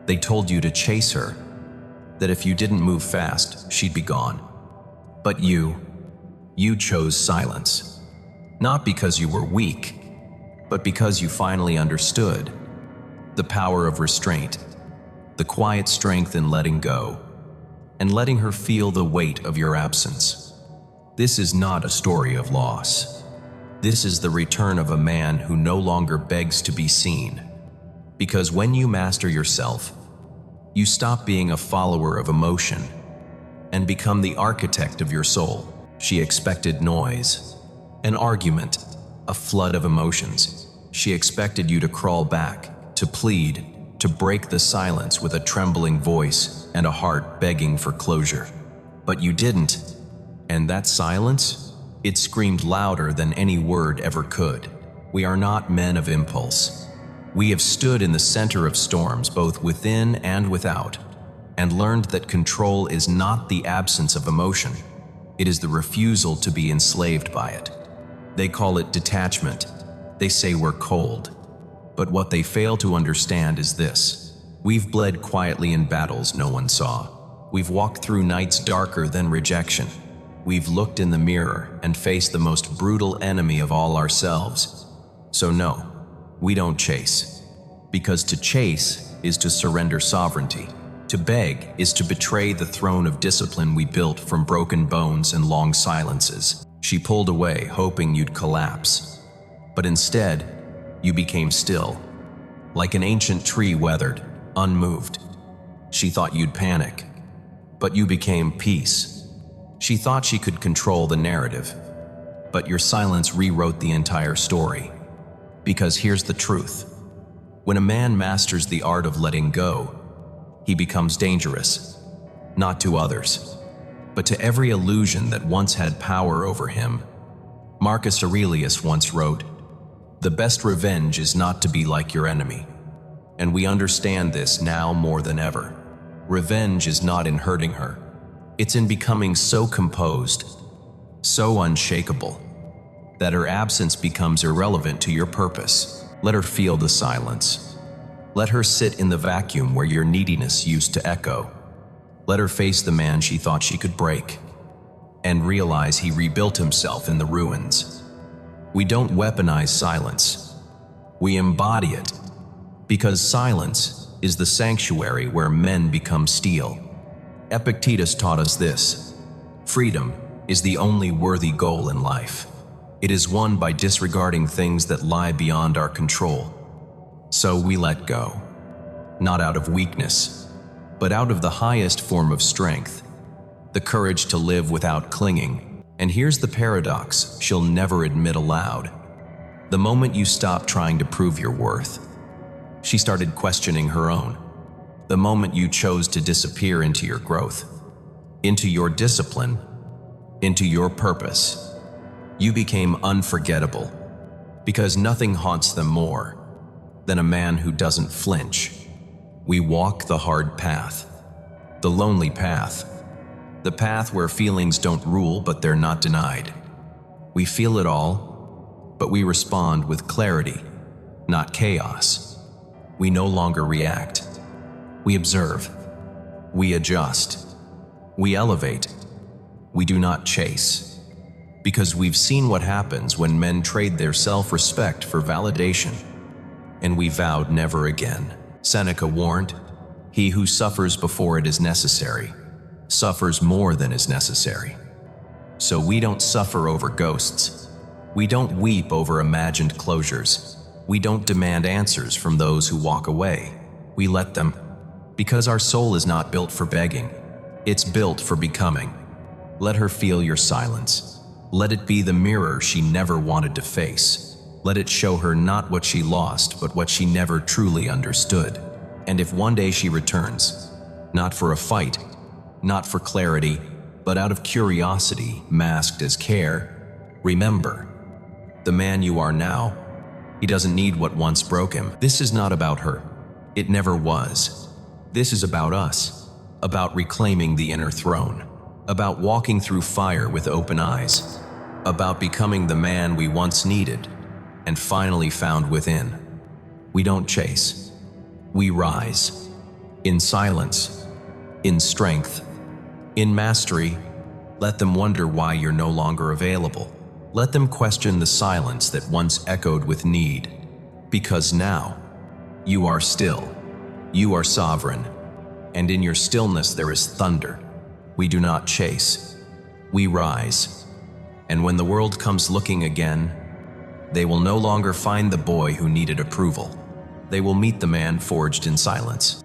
They told you to chase her, that if you didn't move fast, she'd be gone. But you chose silence. Not because you were weak, but because you finally understood the power of restraint, the quiet strength in letting go, and letting her feel the weight of your absence. This is not a story of loss. This is the return of a man who no longer begs to be seen. Because when you master yourself, you stop being a follower of emotion and become the architect of your soul. She expected noise, an argument, a flood of emotions. She expected you to crawl back, to plead, to break the silence with a trembling voice and a heart begging for closure. But you didn't, and that silence, it screamed louder than any word ever could. We are not men of impulse. We have stood in the center of storms, both within and without, and learned that control is not the absence of emotion. It is the refusal to be enslaved by it. They call it detachment. They say we're cold. But what they fail to understand is this: we've bled quietly in battles no one saw. We've walked through nights darker than rejection. We've looked in the mirror and faced the most brutal enemy of all ourselves. So no, we don't chase. Because to chase is to surrender sovereignty. To beg is to betray the throne of discipline we built from broken bones and long silences. She pulled away, hoping you'd collapse. But instead, you became still, like an ancient tree weathered, unmoved. She thought you'd panic, but you became peace. She thought she could control the narrative, but your silence rewrote the entire story. Because here's the truth. When a man masters the art of letting go, he becomes dangerous, not to others, but to every illusion that once had power over him. Marcus Aurelius once wrote, "The best revenge is not to be like your enemy." And we understand this now more than ever. Revenge is not in hurting her. It's in becoming so composed, so unshakable, that her absence becomes irrelevant to your purpose. Let her feel the silence. Let her sit in the vacuum where your neediness used to echo. Let her face the man she thought she could break, and realize he rebuilt himself in the ruins. We don't weaponize silence. We embody it, because silence is the sanctuary where men become steel. Epictetus taught us this: freedom is the only worthy goal in life. It is won by disregarding things that lie beyond our control. So we let go, not out of weakness, but out of the highest form of strength, the courage to live without clinging. And here's the paradox she'll never admit aloud. The moment you stopped trying to prove your worth, she started questioning her own. The moment you chose to disappear into your growth, into your discipline, into your purpose, you became unforgettable, because nothing haunts them more than a man who doesn't flinch. We walk the hard path, the lonely path, the path where feelings don't rule but they're not denied. We feel it all, but we respond with clarity, not chaos. We no longer react. We observe. We adjust. We elevate. We do not chase. Because we've seen what happens when men trade their self-respect for validation. And we vowed never again. Seneca warned, "He who suffers before it is necessary, suffers more than is necessary." So we don't suffer over ghosts. We don't weep over imagined closures. We don't demand answers from those who walk away. We let them, because our soul is not built for begging. It's built for becoming. Let her feel your silence. Let it be the mirror she never wanted to face. Let it show her not what she lost, but what she never truly understood. And if one day she returns, not for a fight, not for clarity, but out of curiosity masked as care, remember, the man you are now, he doesn't need what once broke him. This is not about her. It never was. This is about us, about reclaiming the inner throne, about walking through fire with open eyes, about becoming the man we once needed and finally found within. We don't chase. We rise. In silence, in strength, in mastery, let them wonder why you're no longer available. Let them question the silence that once echoed with need. Because now, you are still, you are sovereign, and in your stillness there is thunder. We do not chase, we rise. And when the world comes looking again, they will no longer find the boy who needed approval. They will meet the man forged in silence.